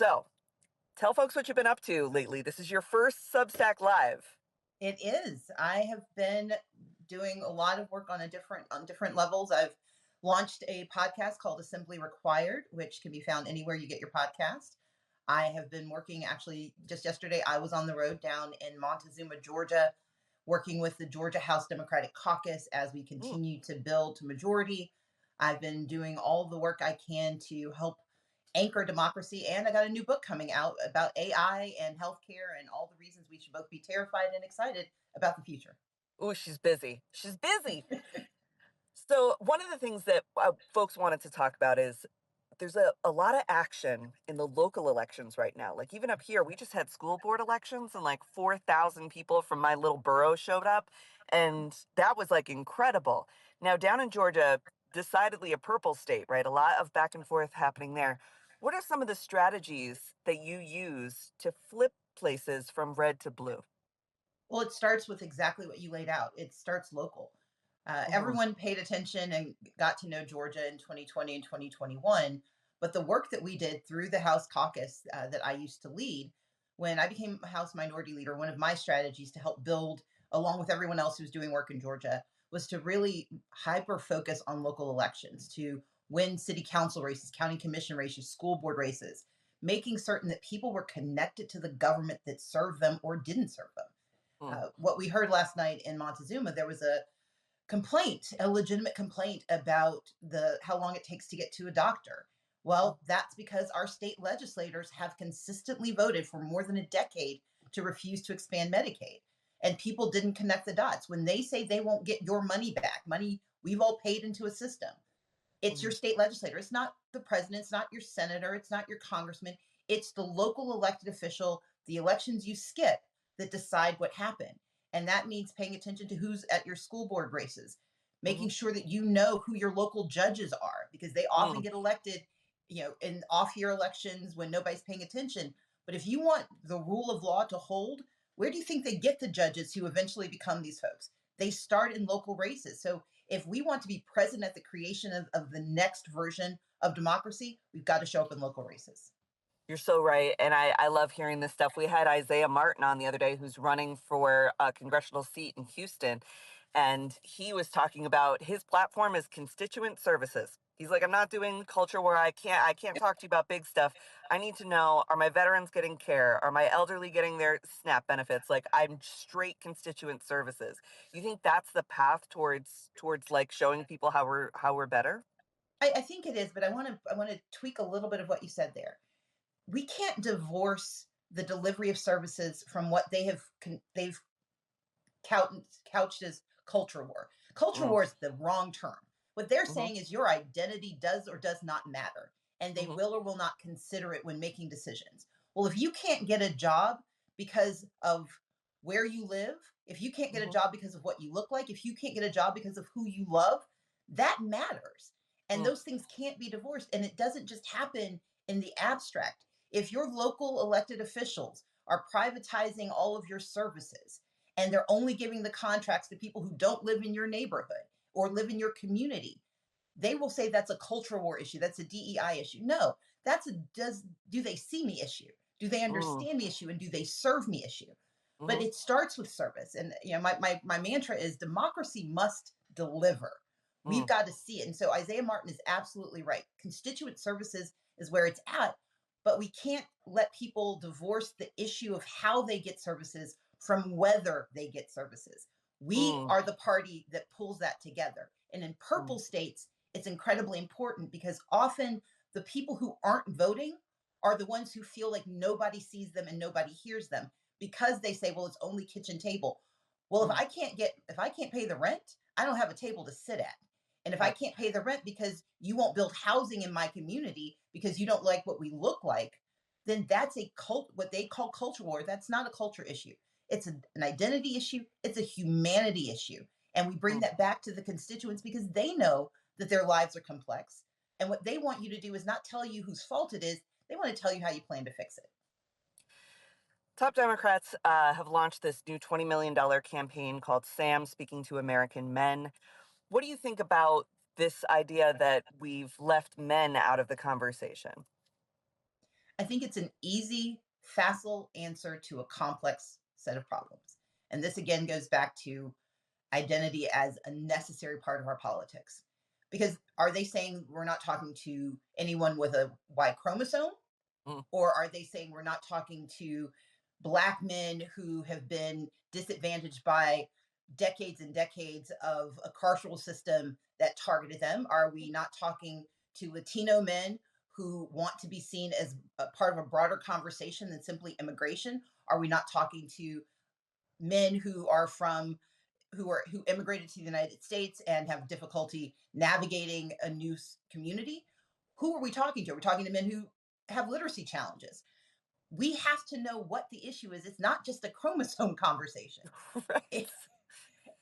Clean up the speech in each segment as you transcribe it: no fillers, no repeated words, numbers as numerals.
So, tell folks what you've been up to lately. This is your first Substack Live. It is. I have been doing a lot of work on different levels. I've launched a podcast called Assembly Required, which can be found anywhere you get your podcast. I have been working actually just yesterday. I was on the road down in Montezuma, Georgia, working with the Georgia House Democratic Caucus as we Mm. continue to build to majority. I've been doing all the work I can to help anchor democracy. And I got a new book coming out about AI and healthcare and all the reasons we should both be terrified and excited about the future. Ooh, she's busy. She's busy. So, one of the things that folks wanted to talk about is there's a lot of action in the local elections right now. Like, even up here, we just had school board elections, and like 4,000 people from my little borough showed up. And that was like incredible. Now, down in Georgia, decidedly a purple state, right? A lot of back and forth happening there. What are some of the strategies that you use to flip places from red to blue? Well, it starts with exactly what you laid out. It starts local. Hmm. Everyone paid attention and got to know Georgia in 2020 and 2021. But the work that we did through the House caucus that I used to lead, when I became House Minority Leader, one of my strategies to help build, along with everyone else who's doing work in Georgia, was to really hyper focus on local elections, to win city council races, county commission races, school board races, making certain that people were connected to the government that served them or didn't serve them. Mm. What we heard last night in Montezuma, there was a complaint, a legitimate complaint about the how long it takes to get to a doctor. Mm. Well, that's because our state legislators have consistently voted for more than a decade to refuse to expand Medicaid. And people didn't connect the dots. When they say they won't get your money back, money we've all paid into a system, it's your Mm. state legislator. It's not the president, it's not your senator, it's not your congressman. It's the local elected official, the elections you skip that decide what happened. And that means paying attention to who's at your school board races, making Mhm. sure that you know who your local judges are because they often Mm. get elected, in off-year elections when nobody's paying attention. But if you want the rule of law to hold, where do you think they get the judges who eventually become these folks? They start in local races. So if we want to be present at the creation of the next version of democracy, we've got to show up in local races. You're so right. And I love hearing this stuff. We had Isaiah Martin on the other day, who's running for a congressional seat in Houston. And he was talking about his platform is constituent services. He's like, I'm not doing culture where I can't talk to you about big stuff. I need to know, are my veterans getting care? Are my elderly getting their SNAP benefits? Like, I'm straight constituent services. You think that's the path towards like showing people how we're better? I think it is, but I want to tweak a little bit of what you said there. We can't divorce the delivery of services from what they've couched as culture war. Culture Mm. war is the wrong term. What they're Hmm. saying is your identity does or does not matter, and they Hmm. will or will not consider it when making decisions. Well, if you can't get a job because of where you live, if you can't get a Hmm. job because of what you look like, if you can't get a job because of who you love, that matters. And Mm. those things can't be divorced. And it doesn't just happen in the abstract. If your local elected officials are privatizing all of your services, and they're only giving the contracts to people who don't live in your neighborhood or live in your community, they will say that's a culture war issue, that's a DEI issue. No, that's a do they see me issue, do they Mm. understand me issue, and do they serve me issue. But Hmm. it starts with service. And my mantra is democracy must deliver. We've Mm. got to see it. And so Isaiah Martin is absolutely right. Constituent services is where it's at, but we can't let people divorce the issue of how they get services from whether they get services. We Mm. are the party that pulls that together. And in Mm. purple states, it's incredibly important because often the people who aren't voting are the ones who feel like nobody sees them and nobody hears them because they say, well, it's only kitchen table. Well, Mm. if I can't pay the rent, I don't have a table to sit at. And if I Right. can't pay the rent because you won't build housing in my community because you don't like what we look like, then that's what they call culture war. That's not a culture issue. It's an identity issue. It's a humanity issue. And we bring Mm. that back to the constituents because they know that their lives are complex. And what they want you to do is not tell you whose fault it is. They want to tell you how you plan to fix it. Top Democrats have launched this new $20 million campaign called Sam Speaking to American Men. What do you think about this idea that we've left men out of the conversation? I think it's an easy, facile answer to a complex set of problems. And this again goes back to identity as a necessary part of our politics. Because are they saying we're not talking to anyone with a Y chromosome? Mm. Or are they saying we're not talking to Black men who have been disadvantaged by decades and decades of a carceral system that targeted them? Are we not talking to Latino men who want to be seen as a part of a broader conversation than simply immigration? Are we not talking to men who are from who immigrated to the United States and have difficulty navigating a new community? Who are we talking to? Are we talking to men who have literacy challenges? We have to know what the issue is. It's not just a chromosome conversation. Right. It,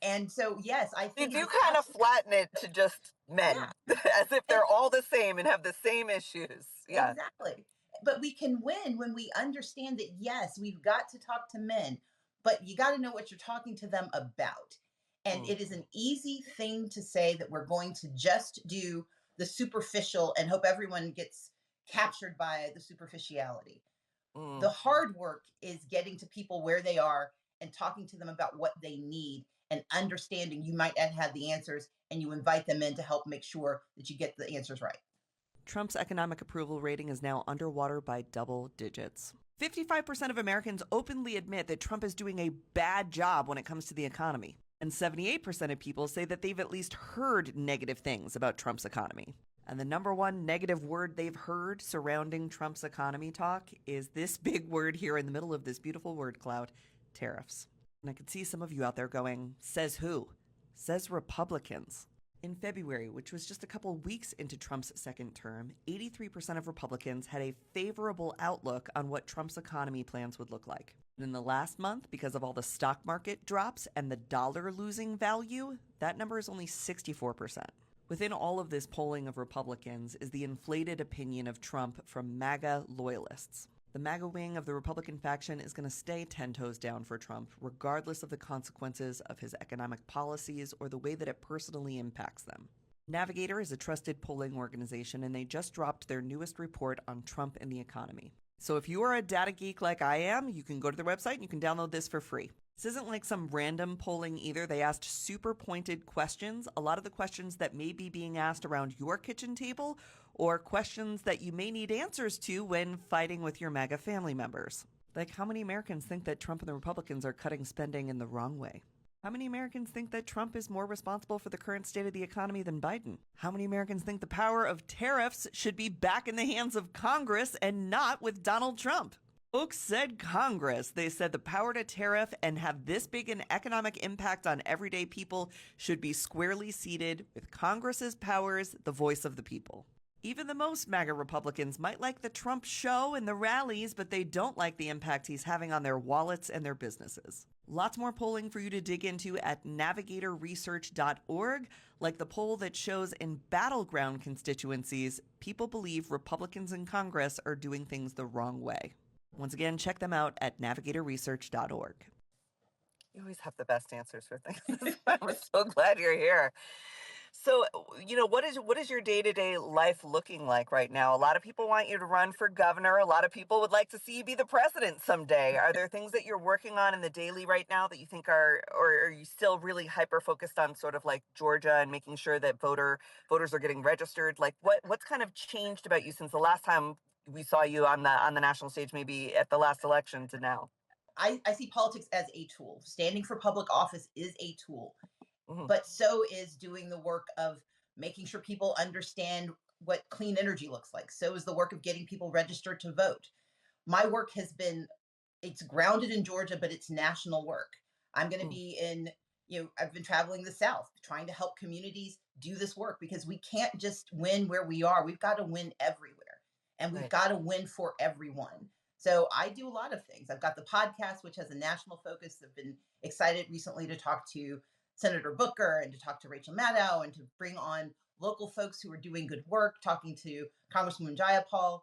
and so, yes, I You think do it's kind of absolutely, flatten it to just men, yeah. as if And they're all the same and have the same issues. Yeah. exactly. But we can win when we understand that, yes, we've got to talk to men, but you got to know what you're talking to them about. And Mm, it is an easy thing to say that we're going to just do the superficial and hope everyone gets captured by the superficiality. The mm, hard work is getting to people where they are and talking to them about what they need and understanding you might not have the answers and you invite them in to help make sure that you get the answers right. Trump's economic approval rating is now underwater by double digits. 55% of Americans openly admit that Trump is doing a bad job when it comes to the economy. And 78% of people say that they've at least heard negative things about Trump's economy. And the number one negative word they've heard surrounding Trump's economy talk is this big word here in the middle of this beautiful word cloud: tariffs. And I could see some of you out there going, says who? Says Republicans. In February, which was just a couple weeks into Trump's second term, 83% of Republicans had a favorable outlook on what Trump's economy plans would look like. And in the last month, because of all the stock market drops and the dollar losing value, that number is only 64%. Within all of this polling of Republicans is the inflated opinion of Trump from MAGA loyalists. The MAGA wing of the Republican faction is going to stay 10 toes down for Trump, regardless of the consequences of his economic policies or the way that it personally impacts them. Navigator is a trusted polling organization, and they just dropped their newest report on Trump and the economy. So if you are a data geek like I am, you can go to their website and you can download this for free. This isn't like some random polling either. They asked super pointed questions, a lot of the questions that may be being asked around your kitchen table or questions that you may need answers to when fighting with your MAGA family members. Like, how many Americans think that Trump and the Republicans are cutting spending in the wrong way? How many Americans think that Trump is more responsible for the current state of the economy than Biden? How many Americans think the power of tariffs should be back in the hands of Congress and not with Donald Trump? Folks said Congress. They said the power to tariff and have this big an economic impact on everyday people should be squarely seated with Congress's powers, the voice of the people. Even the most MAGA Republicans might like the Trump show and the rallies, but they don't like the impact he's having on their wallets and their businesses. Lots more polling for you to dig into at navigatorresearch.org, like the poll that shows in battleground constituencies, people believe Republicans in Congress are doing things the wrong way. Once again, check them out at navigatorresearch.org. You always have the best answers for things. I'm so glad you're here. So, what is your day-to-day life looking like right now? A lot of people want you to run for governor. A lot of people would like to see you be the president someday. Are there things that you're working on in the daily right now that you think or are you still really hyper focused on sort of like Georgia and making sure that voters are getting registered? Like what's kind of changed about you since the last time we saw you on the national stage, maybe at the last election to now? I see politics as a tool. Standing for public office is a tool, Hmm. but so is doing the work of making sure people understand what clean energy looks like. So is the work of getting people registered to vote. My work has been, it's grounded in Georgia, but it's national work. I'm going to be in, I've been traveling the South trying to help communities do this work because we can't just win where we are. We've got to win everywhere and we've Right. got to win for everyone. So I do a lot of things. I've got the podcast, which has a national focus. I've been excited recently to talk to Senator Booker and to talk to Rachel Maddow and to bring on local folks who are doing good work, talking to Congresswoman Jayapal.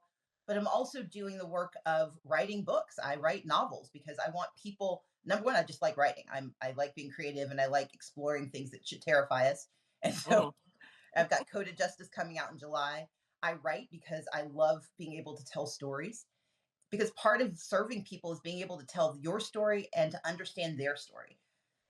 But I'm also doing the work of writing books. I write novels because I want people. Number one, I just like writing. I like being creative and I like exploring things that should terrify us. And so Hmm. I've got Coded Justice coming out in July. I write because I love being able to tell stories. because part of serving people is being able to tell your story and to understand their story.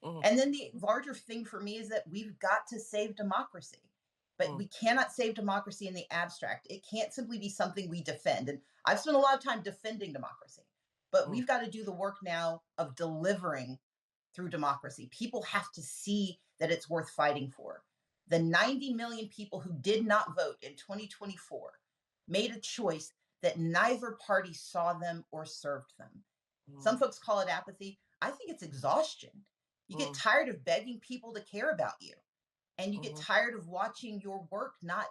Mm, And then the larger thing for me is that we've got to save democracy. But mm, we cannot save democracy in the abstract. It can't simply be something we defend. And I've spent a lot of time defending democracy, but mm, we've got to do the work now of delivering through democracy. People have to see that it's worth fighting for. The 90 million people who did not vote in 2024 made a choice that neither party saw them or served them. Some mm, folks call it apathy. I think it's exhaustion. You get mm, tired of begging people to care about you, and you get mhm, tired of watching your work not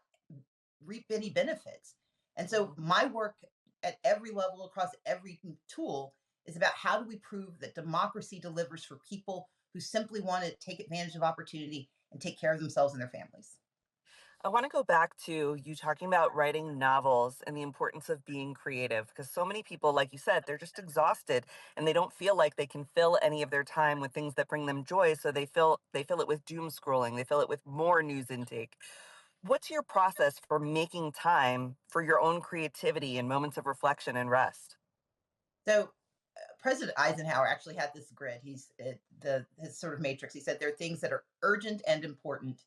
reap any benefits. And so mhm. my work at every level across every tool is about how do we prove that democracy delivers for people who simply want to take advantage of opportunity and take care of themselves and their families. I want to go back to you talking about writing novels and the importance of being creative because so many people, like you said, they're just exhausted and they don't feel like they can fill any of their time with things that bring them joy. So they fill it with doom scrolling. They fill it with more news intake. What's your process for making time for your own creativity and moments of reflection and rest? So President Eisenhower actually had this grid. He's the his sort of matrix. He said there are things that are urgent and important,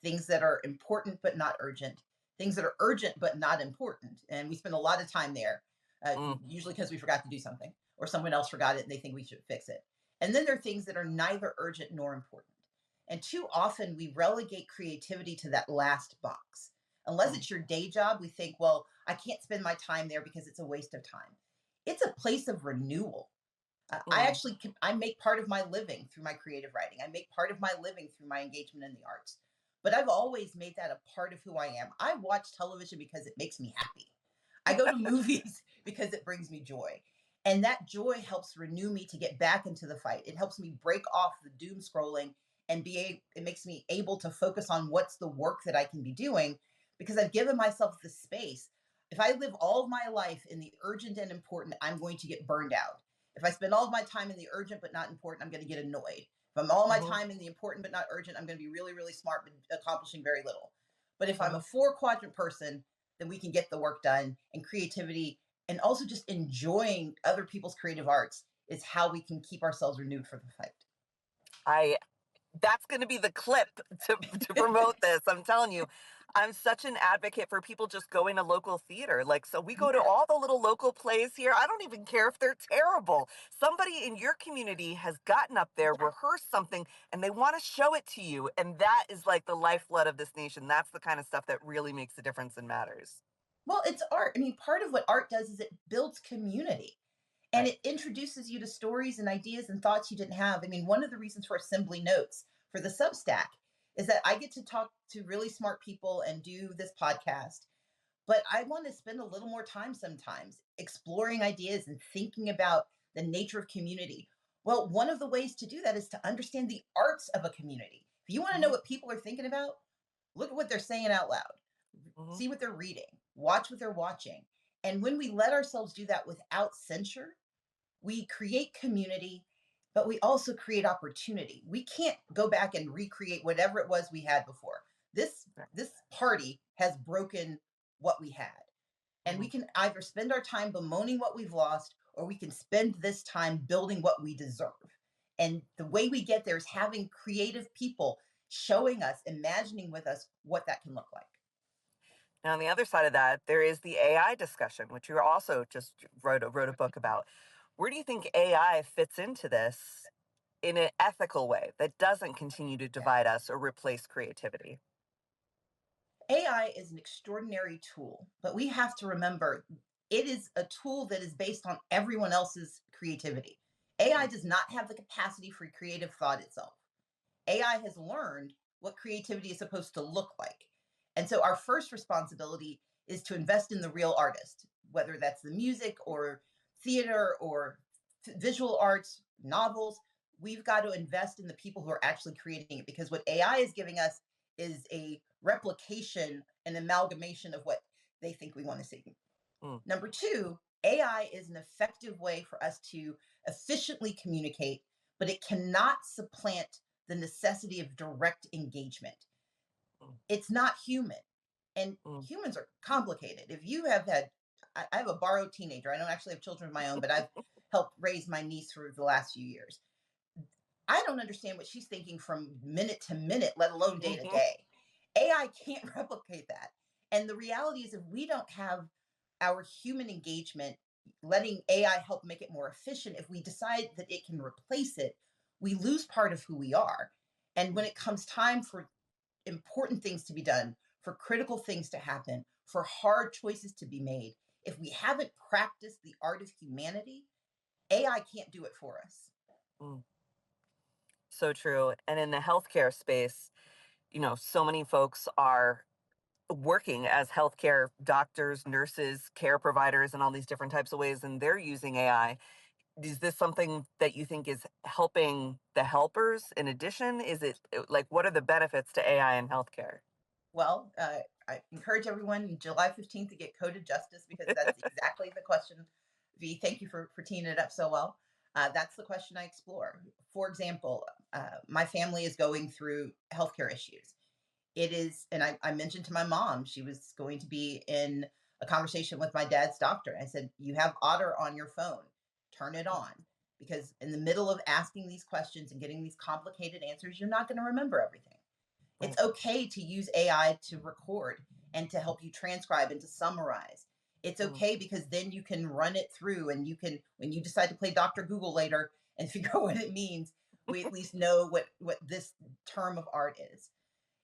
things that are important but not urgent, things that are urgent but not important. And we spend a lot of time there, Mm, usually because we forgot to do something or someone else forgot it and they think we should fix it. And then there are things that are neither urgent nor important. And too often we relegate creativity to that last box. Unless mm, it's your day job, we think, well, I can't spend my time there because it's a waste of time. It's a place of renewal. I mm, actually I make part of my living through my creative writing. I make part of my living through my engagement in the arts. But I've always made that a part of who I am. I watch television because it makes me happy. I go to movies because it brings me joy. And that joy helps renew me to get back into the fight. It helps me break off the doom scrolling and it makes me able to focus on what's the work that I can be doing because I've given myself the space. If I live all of my life in the urgent and important, I'm going to get burned out. If I spend all of my time in the urgent but not important, I'm going to get annoyed. If I'm all my mhm, time in the important but not urgent, I'm going to be really, really smart but accomplishing very little. But if I'm a mhm. four quadrant person, then we can get the work done. And creativity and also just enjoying other people's creative arts is how we can keep ourselves renewed for the fight. I That's going to be the clip to promote this. I'm telling you, I'm such an advocate for people just going to local theater. Like, so we go to Yeah. all the little local plays here. I don't even care if they're terrible. Somebody in your community has gotten up there, Yeah. rehearsed something, and they want to show it to you. And that is like the lifeblood of this nation. That's the kind of stuff that really makes a difference and matters. Well, it's art. I mean, part of what art does is it builds community and Right. it introduces you to stories and ideas and thoughts you didn't have. I mean, one of the reasons for Assembly Notes for the Substack is that I get to talk to really smart people and do this podcast, but I want to spend a little more time sometimes exploring ideas and thinking about the nature of community. Well, one of the ways to do that is to understand the arts of a community. If you want to know Hmm. what people are thinking about, look at what they're saying out loud, Hmm. see what they're reading, watch what they're watching. And when we let ourselves do that without censure, we create community, but we also create opportunity. We can't go back and recreate whatever it was we had before. This Right. this party has broken what we had. And we Hmm. can either spend our time bemoaning what we've lost or we can spend this time building what we deserve. And the way we get there is having creative people showing us, imagining with us what that can look like. Now, on the other side of that, there is the AI discussion, which you also just wrote a book about. Where do you think AI fits into this in an ethical way that doesn't continue to Yeah. divide us or replace creativity? AI is an extraordinary tool, but we have to remember it is a tool that is based on everyone else's creativity. AI Mm, does not have the capacity for creative thought itself. AI has learned what creativity is supposed to look like. And so our first responsibility is to invest in the real artist, whether that's the music or theater or visual arts, novels. We've got to invest in the people who are actually creating it because what AI is giving us is a replication, an amalgamation of what they think we want to see. mm, Number two, AI is an effective way for us to efficiently communicate, but it cannot supplant the necessity of direct engagement. mm, It's not human. And mm, humans are complicated. If you have had I have a borrowed teenager. I don't actually have children of my own, but I've helped raise my niece for the last few years. I don't understand what she's thinking from minute to minute, let alone day to Hmm. day. AI can't replicate that. And the reality is, if we don't have our human engagement, letting AI help make it more efficient, if we decide that it can replace it, we lose part of who we are. And when it comes time for important things to be done, for critical things to happen, for hard choices to be made, if we haven't practiced the art of humanity, AI can't do it for us. Mm, so true. And in the healthcare space, so many folks are working as healthcare doctors, nurses, care providers, and all these different types of ways, and they're using AI. Is this something that you think is helping the helpers in addition? Is it like, what are the benefits to AI in healthcare? Well, I encourage everyone July 15th to get coded justice because that's exactly the question. V, thank you for teeing it up so well. That's the question I explore. For example, my family is going through healthcare issues. It is, and I mentioned to my mom, she was going to be in a conversation with my dad's doctor. I said, "You have Otter on your phone, turn it on." Because in the middle of asking these questions and getting these complicated answers, you're not going to remember everything. Right. It's okay to use AI to record and to help you transcribe and to summarize. It's Mm. okay because then you can run it through and you can, when you decide to play Dr. Google later and figure out what it means, we at least know what this term of art is.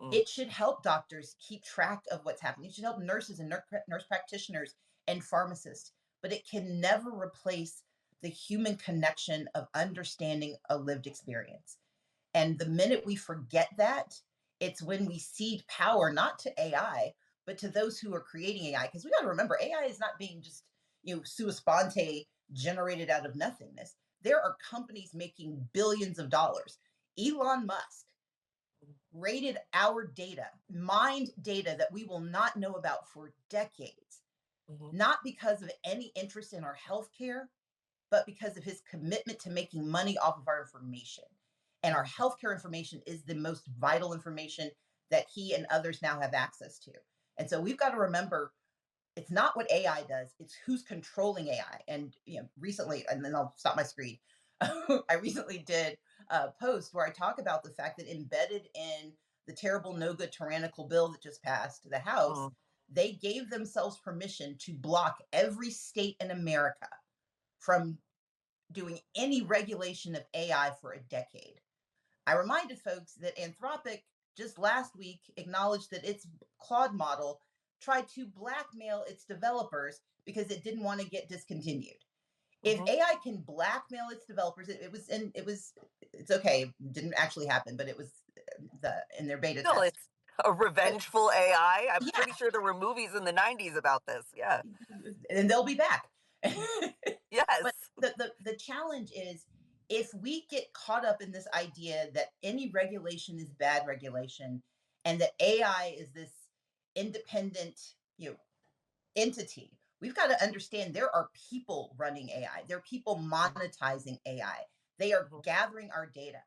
Mm. It should help doctors keep track of what's happening. It should help nurses and nurse practitioners and pharmacists, but it can never replace the human connection of understanding a lived experience. And the minute we forget that, it's when we cede power not to AI, but to those who are creating AI. Because we got to remember, AI is not being just sua sponte generated out of nothingness. There are companies making billions of dollars. Elon Musk rated our data, mined data that we will not know about for decades, Mhm. not because of any interest in our healthcare, but because of his commitment to making money off of our information. And our Mm. healthcare information is the most vital information that he and others now have access to. And so we've got to remember it's not what AI does, it's who's controlling AI. And recently, and then I'll stop my screen. I recently did a post where I talk about the fact that embedded in the terrible, no good, tyrannical bill that just passed the House, Mm. they gave themselves permission to block every state in America from doing any regulation of AI for a decade. I reminded folks that Anthropic just last week acknowledged that its Claude model tried to blackmail its developers because it didn't want to get discontinued. If Mhm. AI can blackmail its developers, it's okay. It didn't actually happen, but it was in their beta Still, test. it's a But revengeful AI. I'm pretty yeah, sure there were movies in the 90s about this. Yeah. and they'll be back. But Yes. the challenge is if we get caught up in this idea that any regulation is bad regulation and that AI is this independent, entity, we've got to understand there are people running AI. There are people Mhm. monetizing AI. They are Mhm. gathering our data.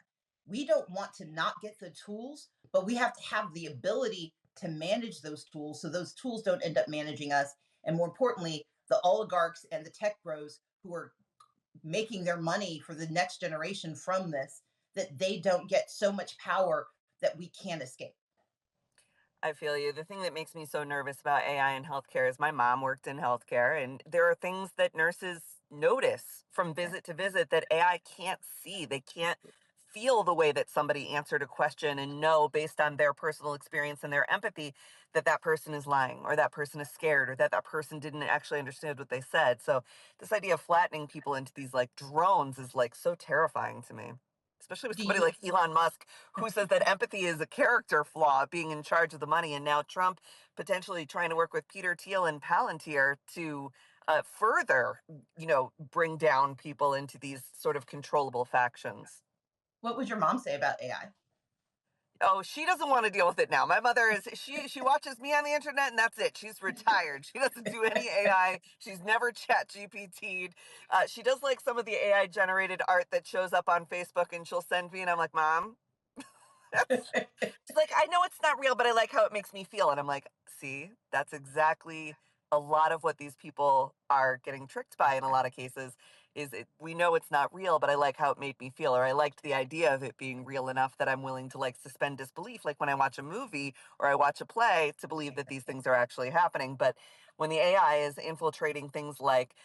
We don't want to not get the tools, but we have to have the ability to manage those tools so those tools don't end up managing us. And more importantly, the oligarchs and the tech bros who are making their money for the next generation from this, that they don't get so much power that we can't escape. I feel you. The thing that makes me so nervous about AI in healthcare is my mom worked in healthcare, and there are things that nurses notice from Yeah. visit to visit that AI can't see. They can't feel the way that somebody answered a question and know based on their personal experience and their empathy that that person is lying or that person is scared or that that person didn't actually understand what they said. So this idea of flattening people into these like drones is like so terrifying to me, especially with Do somebody you like Elon Musk, who says that empathy is a character flaw, being in charge of the money, and now Trump potentially trying to work with Peter Thiel and Palantir to further, bring down people into these sort of controllable factions. what would your mom say about AI? Oh, she doesn't want to deal with it now. My mother is she watches me on the internet and that's it. She's retired. She doesn't do any AI. She's never chat GPT'd. She does like some of the AI generated art that shows up on Facebook and she'll send me and I'm like, Mom, that's she's like, I know it's not real, but I like how it makes me feel. And I'm like, see, that's exactly a lot of what these people are getting tricked by in a lot of cases is we know it's not real, but I like how it made me feel, or I liked the idea of it being real enough that I'm willing to like suspend disbelief, like when I watch a movie or I watch a play, to believe that these things are actually happening. But when the AI is infiltrating things like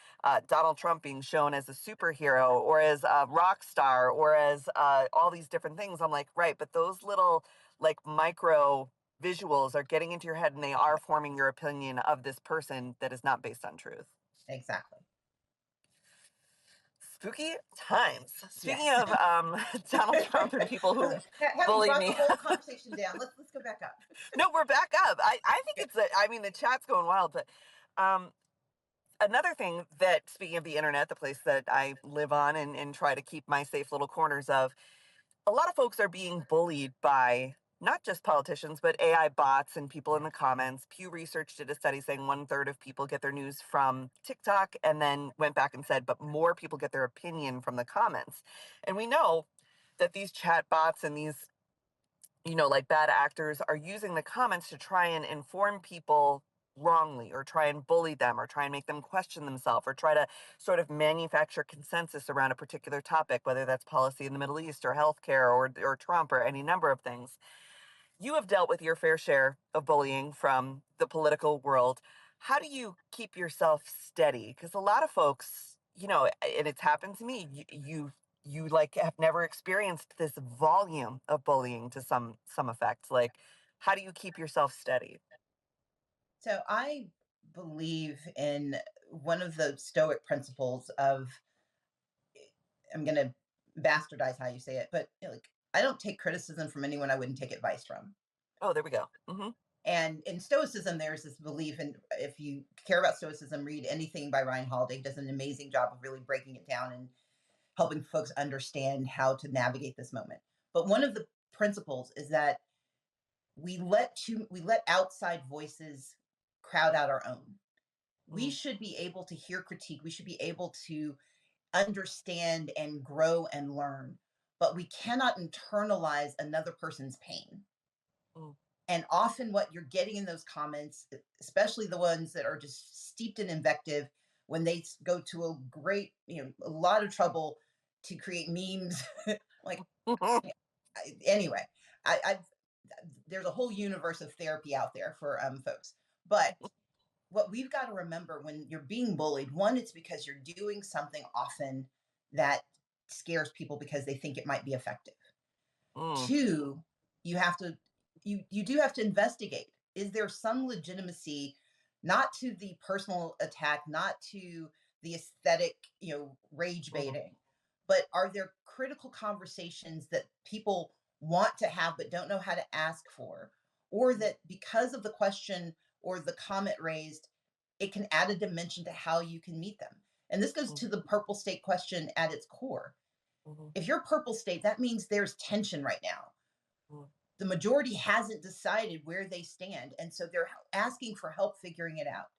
Donald Trump being shown as a superhero or as a rock star or as all these different things, I'm like, right, but those little like micro visuals are getting into your head and they are forming your opinion of this person that is not based on truth. Exactly. Spooky times. Speaking Yes. of Donald Trump and people who Having bullied brought the me. whole conversation down, let's go back up. No, we're back up. I think it's I mean, the chat's going wild, but um, another thing that, speaking of the internet, the place that I live on and try to keep my safe little corners of, a lot of folks are being bullied by not just politicians, but AI bots and people in the comments. Pew Research did a study saying 1/3 of people get their news from TikTok, and then went back and said, but more people get their opinion from the comments. And we know that these chat bots and these, like bad actors are using the comments to try and inform people wrongly, or try and bully them, or try and make them question themselves, or try to sort of manufacture consensus around a particular topic, whether that's policy in the Middle East or healthcare or Trump or any number of things. You have dealt with your fair share of bullying from the political world. How do you keep yourself steady? Because a lot of folks, and it's happened to me, you like have never experienced this volume of bullying to some effect. Like, how do you keep yourself steady? So I believe in one of the Stoic principles of, I'm going to bastardize how you say it, but like, I don't take criticism from anyone I wouldn't take advice from. Oh, there we go. Hmm. And in Stoicism, there's this belief, and if you care about Stoicism, read anything by Ryan Holiday. He does an amazing job of really breaking it down and helping folks understand how to navigate this moment. But one of the principles is that we let outside voices crowd out our own. We Hmm. should be able to hear critique. We should be able to understand and grow and learn, but we cannot internalize another person's pain. Hmm. And often, what you're getting in those comments, especially the ones that are just steeped in invective, when they go to a great, a lot of trouble to create memes, like anyway, I there's a whole universe of therapy out there for folks. But what we've got to remember when you're being bullied, one, it's because you're doing something often that scares people because they think it might be effective. Hmm. Two, you have to you do have to investigate. Is there some legitimacy, not to the personal attack, not to the aesthetic, rage Hmm. baiting, but are there critical conversations that people want to have but don't know how to ask for? Or that because of the question or the comment raised, it can add a dimension to how you can meet them. And this goes Hmm. to the purple state question at its core. Hmm. If you're purple state, that means there's tension right now. Hmm. The majority hasn't decided where they stand. And so they're asking for help figuring it out.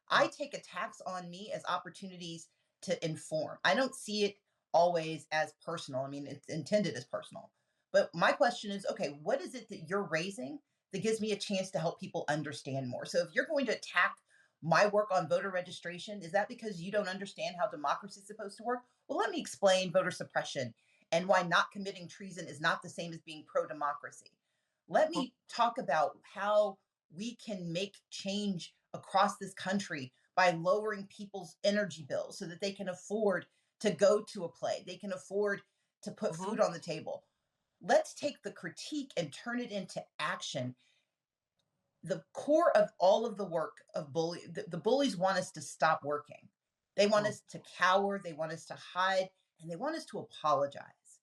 I take attacks on me as opportunities to inform. I don't see it always as personal. I mean, it's intended as personal. But my question is, okay, what is it that you're raising that gives me a chance to help people understand more? So if you're going to attack my work on voter registration, is that because you don't understand how democracy is supposed to work? Well, let me explain voter suppression and why not committing treason is not the same as being pro democracy. Let me talk about how we can make change across this country by lowering people's energy bills so that they can afford to go to a play, they can afford to put Hmm. food on the table. Let's take the critique and turn it into action. The core of all of the work of the bullies want us to stop working. They want Hmm. us to cower, they want us to hide, and they want us to apologize.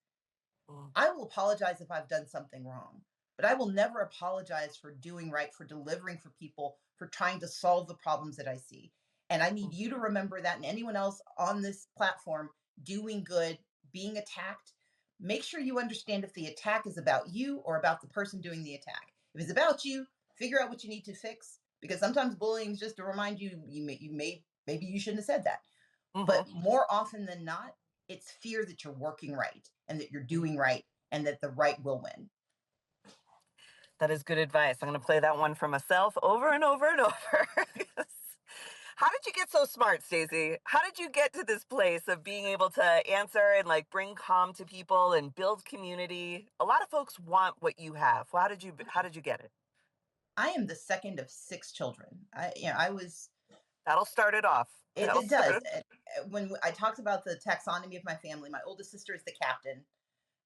Hmm. I will apologize if I've done something wrong, but I will never apologize for doing right, for delivering for people, for trying to solve the problems that I see. And I need you to remember that, and anyone else on this platform doing good, being attacked, make sure you understand if the attack is about you or about the person doing the attack. If it's about you, figure out what you need to fix, because sometimes bullying is just to remind you maybe you shouldn't have said that. Hmm. But more often than not, it's fear that you're working right and that you're doing right and that the right will win. That is good advice. I'm going to play that one for myself over and over and over. How did you get so smart, Stacey? How did you get to this place of being able to answer and like bring calm to people and build community? A lot of folks want what you have. Well, how did you get it? I am the second of 6 children. I was That'll start it off. That'll it does. start it. When I talked about the taxonomy of my family, my oldest sister is the captain.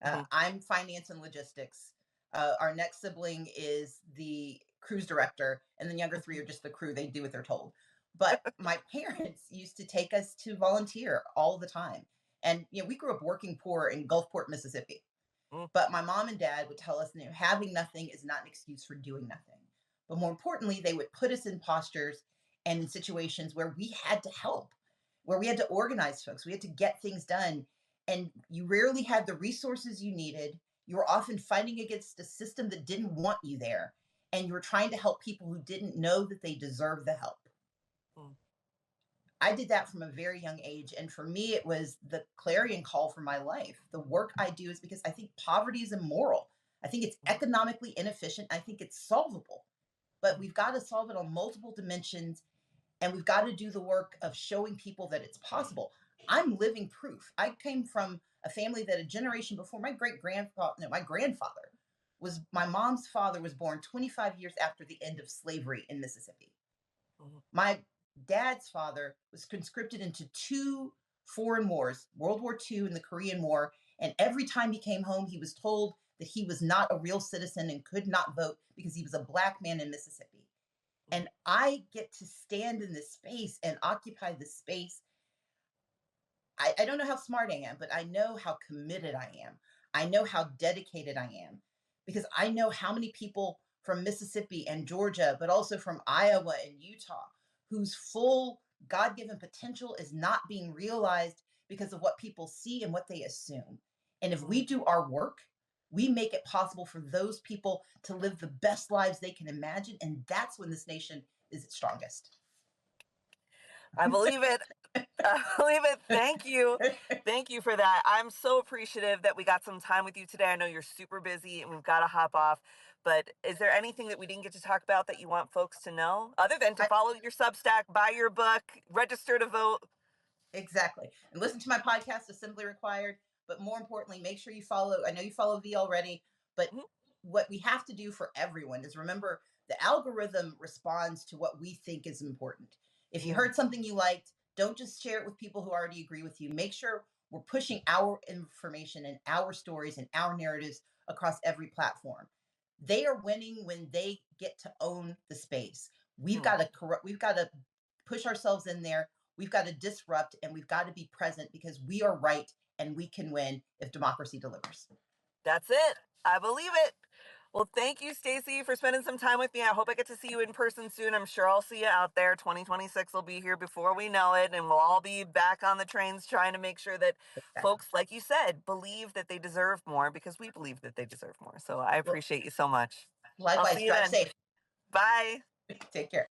Mhm. I'm finance and logistics. Our next sibling is the cruise director, and the younger 3 are just the crew. They do what they're told. But my parents used to take us to volunteer all the time. And we grew up working poor in Gulfport, Mississippi. Mm, But my mom and dad would tell us, having nothing is not an excuse for doing nothing. But more importantly, they would put us in postures and in situations where we had to help, where we had to organize folks, we had to get things done. And you rarely had the resources you needed. You were often fighting against a system that didn't want you there. And you were trying to help people who didn't know that they deserved the help. mm, I did that from a very young age. And for me, it was the clarion call for my life. The work I do is because I think poverty is immoral. I think it's mm, economically inefficient. I think it's solvable, but mm, we've got to solve it on multiple dimensions. And we've got to do the work of showing people that it's possible. I'm living proof. I came from a family that a generation before my great grandfather, no, my grandfather my mom's father was born 25 years after the end of slavery in Mississippi. mm. My dad's father was conscripted into 2 foreign wars, World War II and the Korean War. And every time he came home, he was told that he was not a real citizen and could not vote because he was a black man in Mississippi. And I get to stand in this space and occupy this space. I don't know how smart I am, but I know how committed I am. I know how dedicated I am because I know how many people from Mississippi and Georgia, but also from Iowa and Utah, whose full God given potential is not being realized because of what people see and what they assume. And if we do our work, we make it possible for those people to live the best lives they can imagine. And that's when this nation is its strongest. I believe it. I believe it. Thank you. Thank you for that. I'm so appreciative that we got some time with you today. I know you're super busy and we've got to hop off. But is there anything that we didn't get to talk about that you want folks to know other than to I, follow your Substack, buy your book, register to vote? Exactly. And listen to my podcast, Assembly Required. But more importantly, make sure you follow. I know you follow V already, but Mhm, what we have to do for everyone is remember the algorithm responds to what we think is important. If you mm, heard something you liked, don't just share it with people who already agree with you. Make sure we're pushing our information and our stories and our narratives across every platform. They are winning when they get to own the space. We've mm. got to corrupt, we've got to push ourselves in there. We've got to disrupt and we've got to be present because we are right and we can win if democracy delivers. That's it. I believe it. Well, thank you, Stacey, for spending some time with me. I hope I get to see you in person soon. I'm sure I'll see you out there. 2026 will be here before we know it, and we'll all be back on the trains trying to make sure that Exactly. folks, like you said, believe that they deserve more because we believe that they deserve more. So I Well, appreciate you so much. I'll likewise, see you drive then. safe. Bye. Take care.